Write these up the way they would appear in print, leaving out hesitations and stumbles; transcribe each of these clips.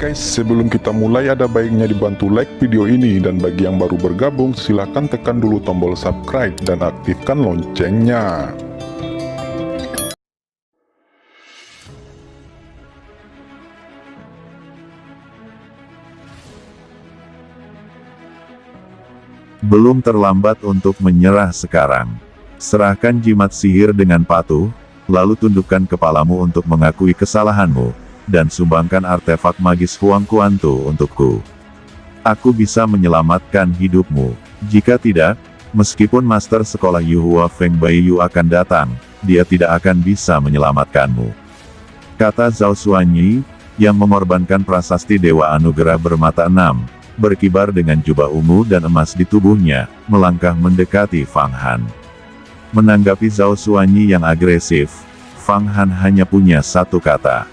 guys, sebelum kita mulai ada baiknya dibantu like video ini, dan bagi yang baru bergabung silahkan tekan dulu tombol subscribe dan aktifkan loncengnya. Belum terlambat untuk menyerah sekarang. Serahkan jimat sihir dengan patuh, lalu tundukkan kepalamu untuk mengakui kesalahanmu, dan sumbangkan artefak magis Huang Kuantu untukku. Aku bisa menyelamatkan hidupmu. Jika tidak, meskipun master sekolah Yuhua Feng Baiyu akan datang, dia tidak akan bisa menyelamatkanmu. Kata Zhao Xuanyi, yang mengorbankan prasasti Dewa Anugerah bermata enam, berkibar dengan jubah ungu dan emas di tubuhnya, melangkah mendekati Fang Han. Menanggapi Zhao Xuanyi yang agresif, Fang Han hanya punya satu kata.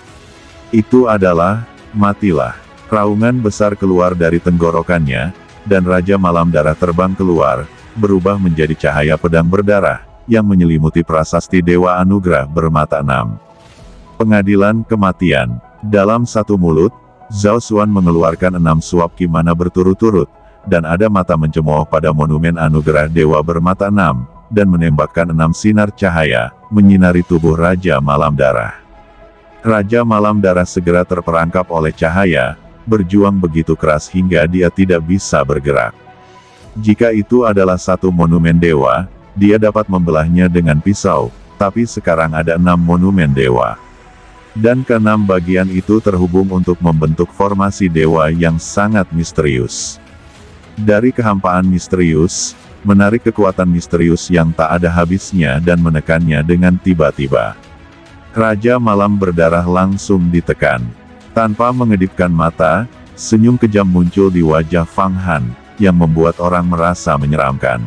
Itu adalah, matilah. Raungan besar keluar dari tenggorokannya, dan Raja Malam Darah terbang keluar, berubah menjadi cahaya pedang berdarah, yang menyelimuti prasasti Dewa Anugerah bermata enam. Pengadilan kematian. Dalam satu mulut, Zhao Xuan mengeluarkan 6 suap ki mana berturut-turut, dan ada mata mencemooh pada monumen Anugerah Dewa bermata enam, dan menembakkan 6 sinar cahaya, menyinari tubuh Raja Malam Darah. Raja Malam Darah segera terperangkap oleh cahaya, berjuang begitu keras hingga dia tidak bisa bergerak. Jika itu adalah satu monumen dewa, dia dapat membelahnya dengan pisau, tapi sekarang ada 6 monumen dewa. Dan ke-6 bagian itu terhubung untuk membentuk formasi dewa yang sangat misterius. Dari kehampaan misterius, menarik kekuatan misterius yang tak ada habisnya dan menekannya dengan tiba-tiba. Raja Malam Berdarah langsung ditekan. Tanpa mengedipkan mata, senyum kejam muncul di wajah Fang Han, yang membuat orang merasa menyeramkan.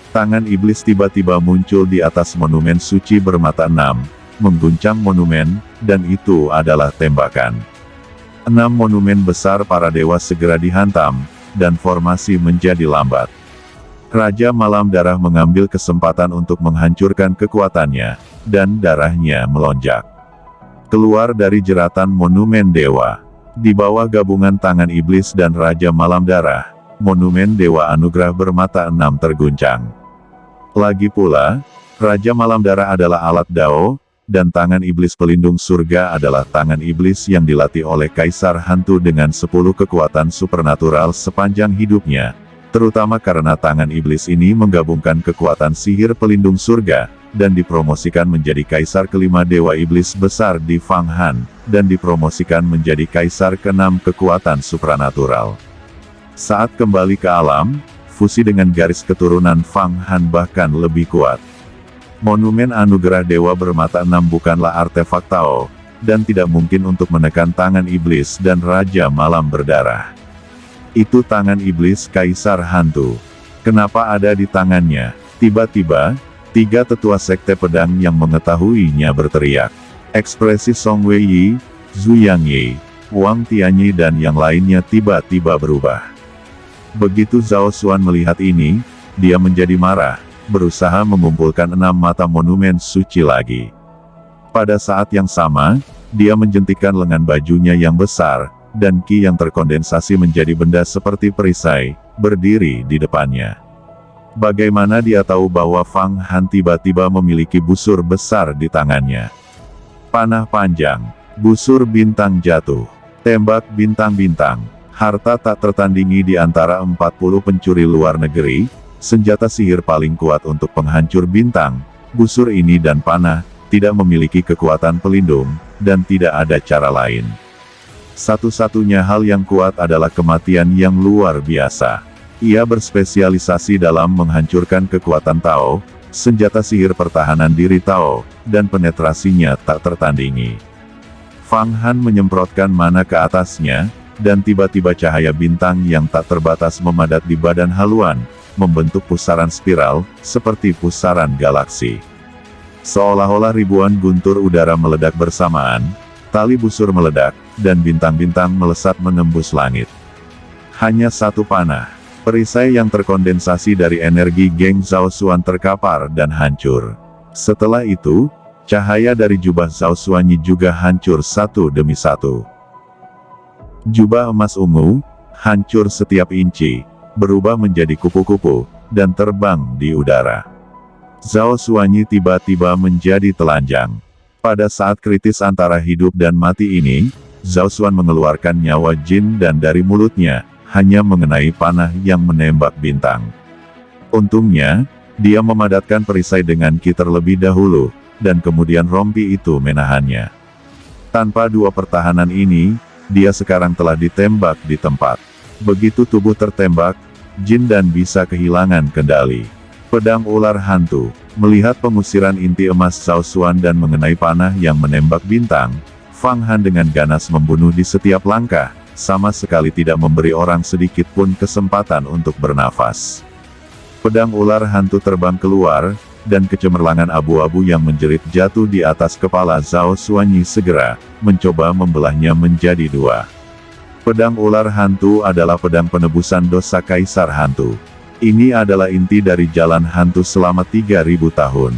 Tangan iblis tiba-tiba muncul di atas monumen suci bermata enam, mengguncang monumen, dan itu adalah tembakan. 6 monumen besar para dewa segera dihantam, dan formasi menjadi lambat. Raja Malam Darah mengambil kesempatan untuk menghancurkan kekuatannya, dan darahnya melonjak keluar dari jeratan monumen dewa. Di bawah gabungan tangan iblis dan Raja Malam Darah, monumen Dewa Anugerah bermata enam terguncang. Lagi pula, Raja Malam Darah adalah alat Dao, dan tangan iblis pelindung surga adalah tangan iblis yang dilatih oleh Kaisar Hantu dengan 10 kekuatan supernatural sepanjang hidupnya. Terutama karena tangan iblis ini menggabungkan kekuatan sihir pelindung surga, dan dipromosikan menjadi Kaisar kelima Dewa Iblis Besar di Fang Han, dan dipromosikan menjadi Kaisar ke-6 kekuatan supranatural. Saat kembali ke alam, fusi dengan garis keturunan Fang Han bahkan lebih kuat. Monumen Anugerah Dewa bermata enam bukanlah artefak Tao, dan tidak mungkin untuk menekan tangan iblis dan Raja Malam Berdarah. Itu tangan iblis Kaisar Hantu. Kenapa ada di tangannya? Tiba-tiba, 3 tetua sekte pedang yang mengetahuinya berteriak. Ekspresi Song Wei, Zhu Yangyi, Wang Tianyi dan yang lainnya tiba-tiba berubah. Begitu Zhao Xuan melihat ini, dia menjadi marah, berusaha mengumpulkan 6 mata monumen suci lagi. Pada saat yang sama, dia menjentikkan lengan bajunya yang besar, dan ki yang terkondensasi menjadi benda seperti perisai, berdiri di depannya. Bagaimana dia tahu bahwa Fang Han tiba-tiba memiliki busur besar di tangannya? Panah panjang, busur bintang jatuh, tembak bintang-bintang, harta tak tertandingi di antara 40 pencuri luar negeri, senjata sihir paling kuat untuk penghancur bintang, busur ini dan panah, tidak memiliki kekuatan pelindung, dan tidak ada cara lain. Satu-satunya hal yang kuat adalah kematian yang luar biasa. Ia berspesialisasi dalam menghancurkan kekuatan Tao, senjata sihir pertahanan diri Tao, dan penetrasinya tak tertandingi. Fang Han menyemprotkan mana ke atasnya, dan tiba-tiba cahaya bintang yang tak terbatas memadat di badan haluan, membentuk pusaran spiral, seperti pusaran galaksi. Seolah-olah ribuan guntur udara meledak bersamaan, tali busur meledak, dan bintang-bintang melesat menembus langit. Hanya satu panah, perisai yang terkondensasi dari energi Geng Zhao Xuan terkapar dan hancur. Setelah itu, cahaya dari jubah Zhao Xuanyi juga hancur satu demi satu. Jubah emas ungu, hancur setiap inci, berubah menjadi kupu-kupu, dan terbang di udara. Zhao Xuanyi tiba-tiba menjadi telanjang. Pada saat kritis antara hidup dan mati ini, Zhao Xuan mengeluarkan nyawa jin dan dari mulutnya, hanya mengenai panah yang menembak bintang. Untungnya, dia memadatkan perisai dengan ki terlebih dahulu, dan kemudian rompi itu menahannya. Tanpa dua pertahanan ini, dia sekarang telah ditembak di tempat. Begitu tubuh tertembak, jin dan bisa kehilangan kendali. Pedang ular hantu, melihat pengusiran inti emas Zhao Xuan dan mengenai panah yang menembak bintang, Fang Han dengan ganas membunuh di setiap langkah, sama sekali tidak memberi orang sedikit pun kesempatan untuk bernafas. Pedang ular hantu terbang keluar, dan kecemerlangan abu-abu yang menjerit jatuh di atas kepala Zhao Xuanyi segera mencoba membelahnya menjadi dua. Pedang ular hantu adalah pedang penebusan dosa kaisar hantu. Ini adalah inti dari jalan hantu selama 3000 tahun.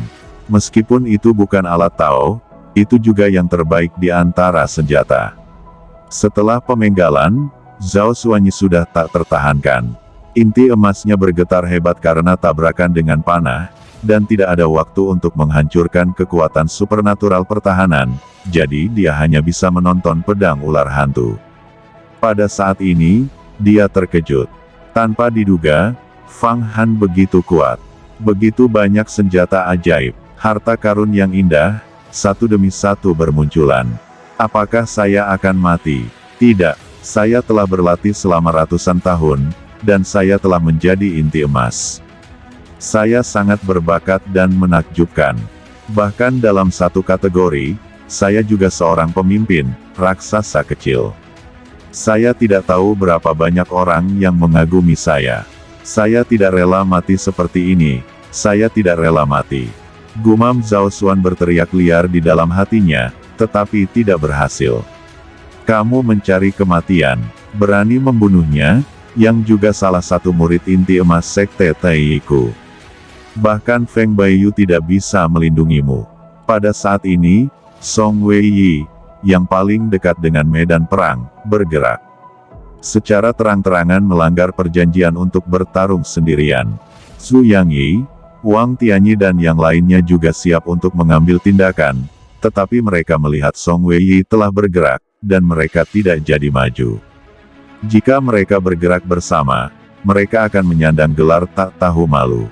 Meskipun itu bukan alat Tao, itu juga yang terbaik di antara senjata. Setelah pemenggalan, Zhao Xuanyi sudah tak tertahankan. Inti emasnya bergetar hebat karena tabrakan dengan panah, dan tidak ada waktu untuk menghancurkan kekuatan supernatural pertahanan, jadi dia hanya bisa menonton pedang ular hantu. Pada saat ini, dia terkejut. Tanpa diduga, Fang Han begitu kuat. Begitu banyak senjata ajaib, harta karun yang indah, satu demi satu bermunculan. Apakah saya akan mati? Tidak, saya telah berlatih selama ratusan tahun, dan saya telah menjadi inti emas. Saya sangat berbakat dan menakjubkan. Bahkan dalam satu kategori, saya juga seorang pemimpin, raksasa kecil. Saya tidak tahu berapa banyak orang yang mengagumi saya. Saya tidak rela mati seperti ini, saya tidak rela mati. Gumam Zhao Xuan berteriak liar di dalam hatinya, tetapi tidak berhasil. Kamu mencari kematian, berani membunuhnya, yang juga salah satu murid inti emas sekte Taiyiku. Bahkan Feng Baiyu tidak bisa melindungimu. Pada saat ini, Song Weiyi, yang paling dekat dengan medan perang, bergerak. Secara terang-terangan melanggar perjanjian untuk bertarung sendirian. Zhu Yangyi, Wang Tianyi dan yang lainnya juga siap untuk mengambil tindakan, tetapi mereka melihat Song Weiyi telah bergerak, dan mereka tidak jadi maju. Jika mereka bergerak bersama, mereka akan menyandang gelar tak tahu malu.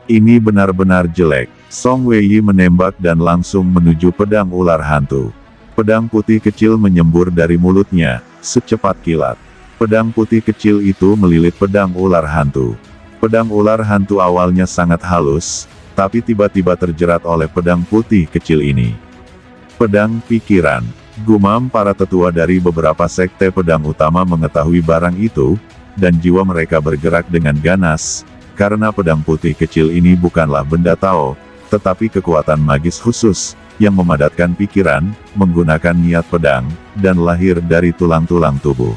Ini benar-benar jelek. Song Weiyi menembak dan langsung menuju pedang ular hantu. Pedang putih kecil menyembur dari mulutnya, secepat kilat. Pedang putih kecil itu melilit pedang ular hantu. Pedang ular hantu awalnya sangat halus, tapi tiba-tiba terjerat oleh pedang putih kecil ini. Pedang pikiran. Gumam para tetua dari beberapa sekte pedang utama mengetahui barang itu, dan jiwa mereka bergerak dengan ganas, karena pedang putih kecil ini bukanlah benda Tao, tetapi kekuatan magis khusus, yang memadatkan pikiran, menggunakan niat pedang, dan lahir dari tulang-tulang tubuh.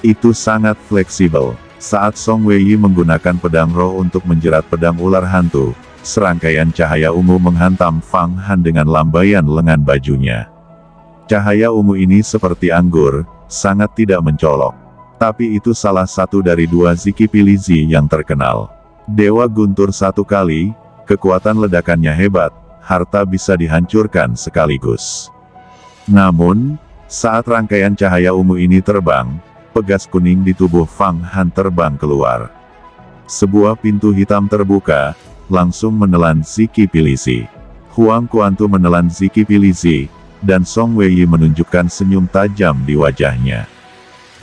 Itu sangat fleksibel. Saat Song Weiyi menggunakan pedang roh untuk menjerat pedang ular hantu, serangkaian cahaya ungu menghantam Fang Han dengan lambaian lengan bajunya. Cahaya ungu ini seperti anggur, sangat tidak mencolok. Tapi itu salah satu dari dua Ziki Pilizi yang terkenal. Dewa guntur satu kali, kekuatan ledakannya hebat, harta bisa dihancurkan sekaligus. Namun, saat rangkaian cahaya ungu ini terbang, pegas kuning di tubuh Fang Han terbang keluar. Sebuah pintu hitam terbuka, langsung menelan Ziki Pilizi. Huang Kuantu menelan Ziki Pilizi, dan Song Weiyi menunjukkan senyum tajam di wajahnya.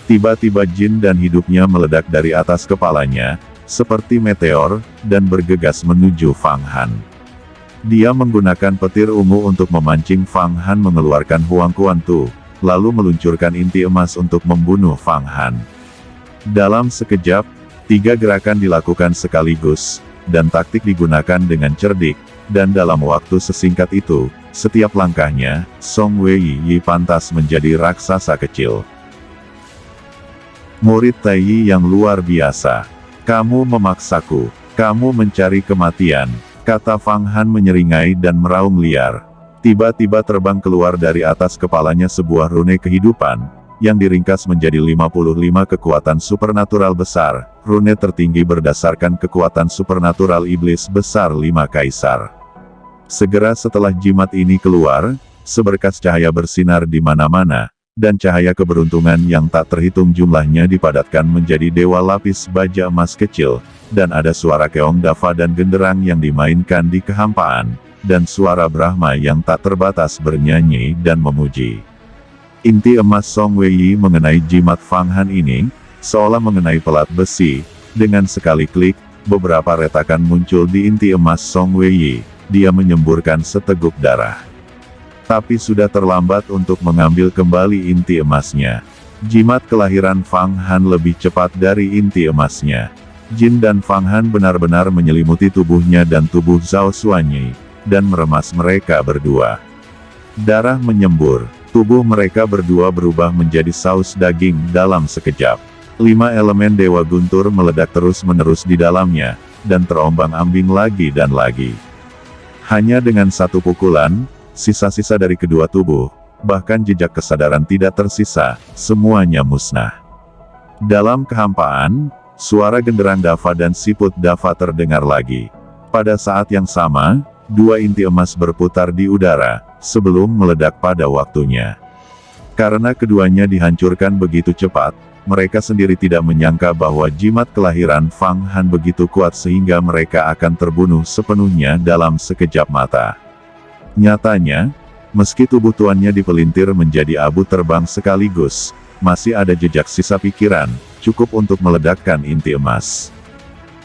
Tiba-tiba jin dan hidupnya meledak dari atas kepalanya, seperti meteor, dan bergegas menuju Fang Han. Dia menggunakan petir ungu untuk memancing Fang Han mengeluarkan Huang Kuantu, lalu meluncurkan inti emas untuk membunuh Fang Han. Dalam sekejap, 3 gerakan dilakukan sekaligus, dan taktik digunakan dengan cerdik, dan dalam waktu sesingkat itu, setiap langkahnya, Song Weiyi pantas menjadi raksasa kecil. Murid Taiyi yang luar biasa. Kamu memaksaku. Kamu mencari kematian, kata Fang Han menyeringai dan meraung liar. Tiba-tiba terbang keluar dari atas kepalanya sebuah rune kehidupan, yang diringkas menjadi 55 kekuatan supernatural besar, rune tertinggi berdasarkan kekuatan supernatural iblis besar 5 kaisar. Segera setelah jimat ini keluar, seberkas cahaya bersinar di mana-mana, dan cahaya keberuntungan yang tak terhitung jumlahnya dipadatkan menjadi dewa lapis baja emas kecil, dan ada suara keong dava dan genderang yang dimainkan di kehampaan, dan suara Brahma yang tak terbatas bernyanyi dan memuji. Inti emas Song Wei mengenai jimat Fang Han ini, seolah mengenai pelat besi. Dengan sekali klik, beberapa retakan muncul di inti emas Song Wei. Dia menyemburkan seteguk darah. Tapi sudah terlambat untuk mengambil kembali inti emasnya. Jimat kelahiran Fang Han lebih cepat dari inti emasnya. Jin dan Fang Han benar-benar menyelimuti tubuhnya dan tubuh Zhao Xuanyi, dan meremas mereka berdua. Darah menyembur. Tubuh mereka berdua berubah menjadi saus daging dalam sekejap. 5 elemen Dewa Guntur meledak terus-menerus di dalamnya, dan terombang-ambing lagi dan lagi. Hanya dengan satu pukulan, sisa-sisa dari kedua tubuh, bahkan jejak kesadaran tidak tersisa, semuanya musnah. Dalam kehampaan, suara genderang dava dan siput dava terdengar lagi. Pada saat yang sama, 2 inti emas berputar di udara, sebelum meledak pada waktunya. Karena keduanya dihancurkan begitu cepat, mereka sendiri tidak menyangka bahwa jimat kelahiran Fang Han begitu kuat sehingga mereka akan terbunuh sepenuhnya dalam sekejap mata. Nyatanya, meski tubuh tuannya dipelintir menjadi abu terbang sekaligus, masih ada jejak sisa pikiran, cukup untuk meledakkan inti emas.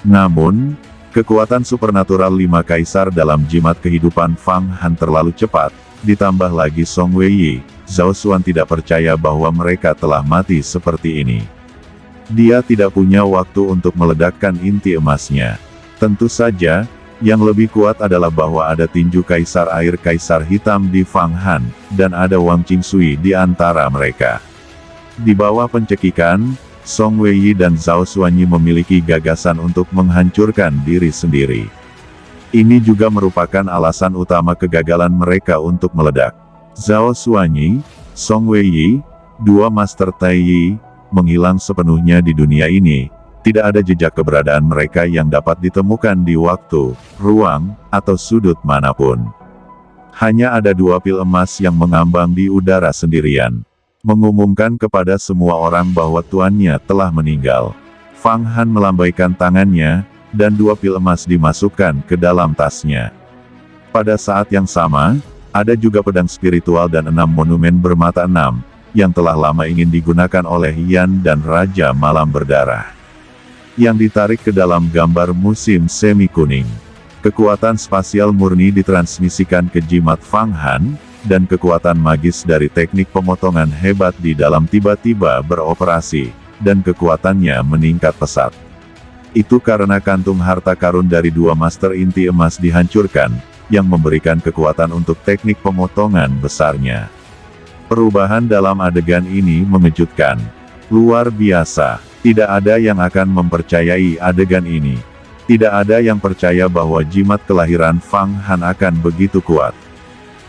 Namun, kekuatan supernatural 5 kaisar dalam jimat kehidupan Fang Han terlalu cepat, ditambah lagi Song Wei, Zhao Xuan tidak percaya bahwa mereka telah mati seperti ini. Dia tidak punya waktu untuk meledakkan inti emasnya. Tentu saja, yang lebih kuat adalah bahwa ada tinju kaisar air kaisar hitam di Fang Han, dan ada Wang Qingsui di antara mereka. Di bawah pencekikan, Song Wei dan Zhao Xuanyi memiliki gagasan untuk menghancurkan diri sendiri. Ini juga merupakan alasan utama kegagalan mereka untuk meledak. Zhao Xuanyi, Song Wei, 2 Master Tai Yi, menghilang sepenuhnya di dunia ini. Tidak ada jejak keberadaan mereka yang dapat ditemukan di waktu, ruang, atau sudut manapun. Hanya ada 2 pil emas yang mengambang di udara sendirian, mengumumkan kepada semua orang bahwa tuannya telah meninggal. Fang Han melambaikan tangannya, dan 2 pil emas dimasukkan ke dalam tasnya. Pada saat yang sama, ada juga pedang spiritual dan 6 monumen bermata 6, yang telah lama ingin digunakan oleh Yan dan Raja Malam Berdarah. Yang ditarik ke dalam gambar musim semi kuning. Kekuatan spasial murni ditransmisikan ke jimat Fang Han, dan kekuatan magis dari teknik pemotongan hebat di dalam tiba-tiba beroperasi, dan kekuatannya meningkat pesat. Itu karena kantung harta karun dari 2 master inti emas dihancurkan, yang memberikan kekuatan untuk teknik pemotongan besarnya. Perubahan dalam adegan ini mengejutkan. Luar biasa. Tidak ada yang akan mempercayai adegan ini. Tidak ada yang percaya bahwa jimat kelahiran Fang Han akan begitu kuat.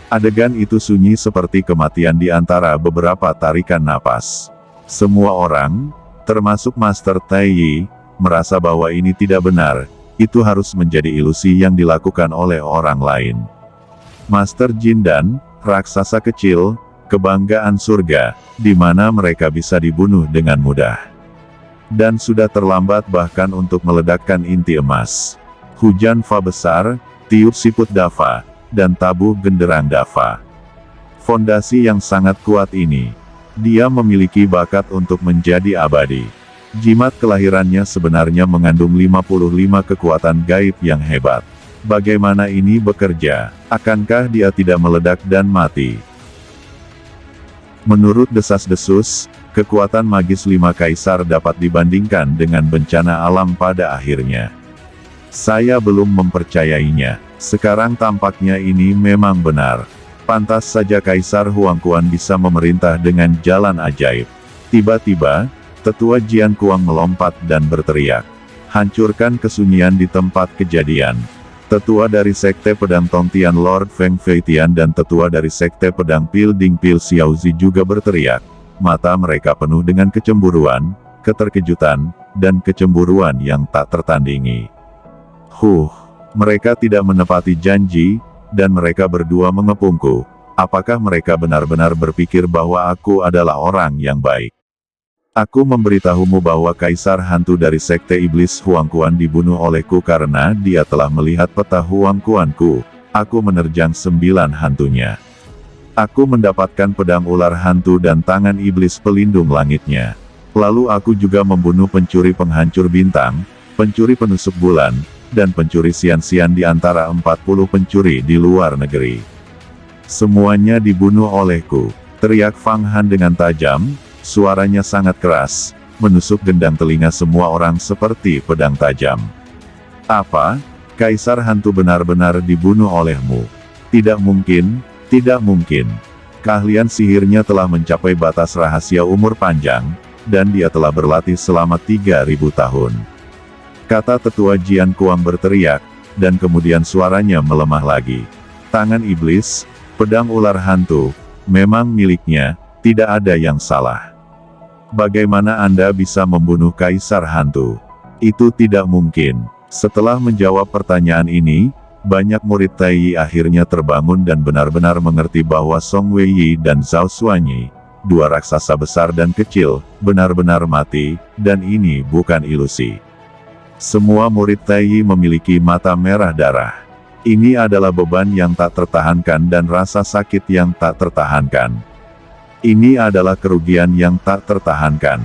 Adegan itu sunyi seperti kematian di antara beberapa tarikan napas. Semua orang, termasuk Master Tai Yi, merasa bahwa ini tidak benar, itu harus menjadi ilusi yang dilakukan oleh orang lain. Master Jin dan raksasa kecil, kebanggaan surga, di mana mereka bisa dibunuh dengan mudah. Dan sudah terlambat bahkan untuk meledakkan inti emas. Hujan Fa besar, tiup siput dava, dan tabuh genderang dava. Fondasi yang sangat kuat ini, dia memiliki bakat untuk menjadi abadi. Jimat kelahirannya sebenarnya mengandung 55 kekuatan gaib yang hebat. Bagaimana ini bekerja? Akankah dia tidak meledak dan mati? Menurut desas-desus, kekuatan magis 5 kaisar dapat dibandingkan dengan bencana alam pada akhirnya. Saya belum mempercayainya. Sekarang tampaknya ini memang benar. Pantas saja Kaisar Huangquan bisa memerintah dengan jalan ajaib. Tiba-tiba, Tetua Jian Kuang melompat dan berteriak. Hancurkan kesunyian di tempat kejadian. Tetua dari Sekte Pedang Tongtian Lord Feng Feitian dan Tetua dari Sekte Pedang Pil Ding Pil Xiaozi juga berteriak. mata mereka penuh dengan kecemburuan, keterkejutan, dan kecemburuan yang tak tertandingi. Mereka tidak menepati janji, dan mereka berdua mengepungku. Apakah mereka benar-benar berpikir bahwa aku adalah orang yang baik? Aku memberitahumu bahwa Kaisar Hantu dari Sekte Iblis Huangquan dibunuh olehku karena dia telah melihat peta Huangquanku. Aku menerjang 9 hantunya. Aku mendapatkan pedang ular hantu dan tangan iblis pelindung langitnya. Lalu aku juga membunuh pencuri penghancur bintang, pencuri penusuk bulan, dan pencuri sian-sian di antara 40 pencuri di luar negeri. Semuanya dibunuh olehku, teriak Fang Han dengan tajam. Suaranya sangat keras, menusuk gendang telinga semua orang seperti pedang tajam. Apa? Kaisar Hantu benar-benar dibunuh olehmu? Tidak mungkin, tidak mungkin. Keahlian sihirnya telah mencapai batas rahasia umur panjang, dan dia telah berlatih selama 3.000 tahun. Kata tetua Jian Kuang berteriak, dan kemudian suaranya melemah lagi. Tangan iblis, pedang ular hantu, memang miliknya, tidak ada yang salah. Bagaimana Anda bisa membunuh Kaisar Hantu? Itu tidak mungkin. Setelah menjawab pertanyaan ini, banyak murid Tai akhirnya terbangun dan benar-benar mengerti bahwa Song Weiyi dan Zhao Xuanyi, dua raksasa besar dan kecil, benar-benar mati, dan ini bukan ilusi. Semua murid Tai memiliki mata merah darah. Ini adalah beban yang tak tertahankan dan rasa sakit yang tak tertahankan. Ini adalah kerugian yang tak tertahankan.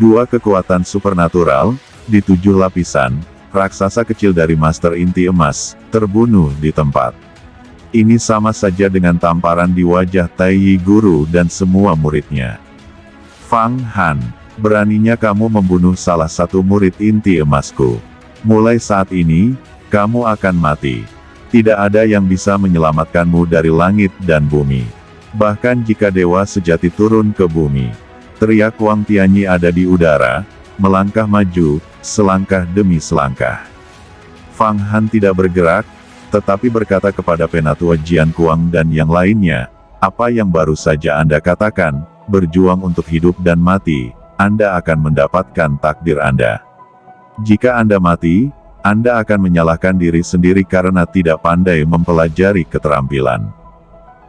Dua kekuatan supernatural, di 7 lapisan, raksasa kecil dari Master Inti Emas, terbunuh di tempat. Ini sama saja dengan tamparan di wajah Tai Guru dan semua muridnya. Fang Han, beraninya kamu membunuh salah satu murid inti emasku. Mulai saat ini, kamu akan mati. Tidak ada yang bisa menyelamatkanmu dari langit dan bumi. Bahkan jika dewa sejati turun ke bumi. Teriak Wang Tianyi ada di udara, melangkah maju, selangkah demi selangkah. Fang Han tidak bergerak, tetapi berkata kepada Penatua Jian Kuang dan yang lainnya, apa yang baru saja Anda katakan, berjuang untuk hidup dan mati, Anda akan mendapatkan takdir Anda. Jika Anda mati, Anda akan menyalahkan diri sendiri karena tidak pandai mempelajari keterampilan.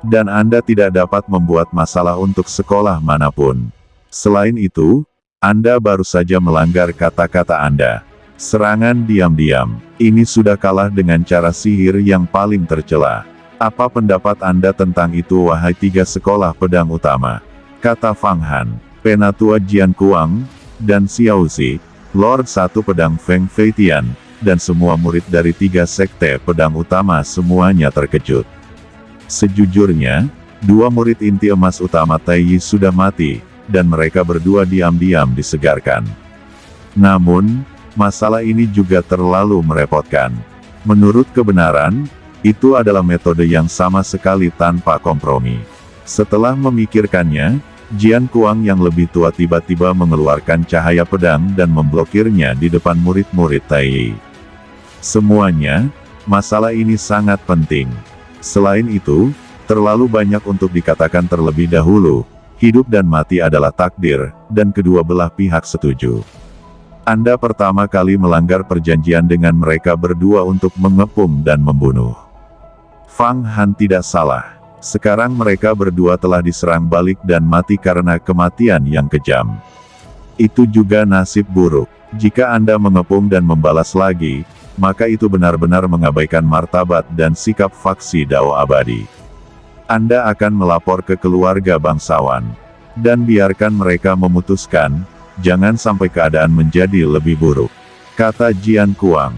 Dan Anda tidak dapat membuat masalah untuk sekolah manapun. Selain itu, Anda baru saja melanggar kata-kata Anda. Serangan diam-diam, ini sudah kalah dengan cara sihir yang paling tercela. Apa pendapat Anda tentang itu wahai 3 sekolah pedang utama? Kata Fang Han, Penatua Jian Kuang, dan Xiao Zi, Lord 1 pedang Feng Feitian, dan semua murid dari 3 sekte pedang utama semuanya terkejut. Sejujurnya, 2 murid inti emas utama Tai Yi sudah mati, dan mereka berdua diam-diam disegarkan. Namun, masalah ini juga terlalu merepotkan. Menurut kebenaran, itu adalah metode yang sama sekali tanpa kompromi. Setelah memikirkannya, Jian Kuang yang lebih tua tiba-tiba mengeluarkan cahaya pedang dan memblokirnya di depan murid-murid Tai Yi. Semuanya, masalah ini sangat penting. Selain itu, terlalu banyak untuk dikatakan terlebih dahulu, hidup dan mati adalah takdir, dan kedua belah pihak setuju. Anda pertama kali melanggar perjanjian dengan mereka berdua untuk mengepung dan membunuh. Fang Han tidak salah. Sekarang mereka berdua telah diserang balik dan mati karena kematian yang kejam. Itu juga nasib buruk. Jika Anda mengepung dan membalas lagi, maka itu benar-benar mengabaikan martabat dan sikap faksi Dao abadi. Anda akan melapor ke keluarga bangsawan. Dan biarkan mereka memutuskan, jangan sampai keadaan menjadi lebih buruk. Kata Jian Kuang.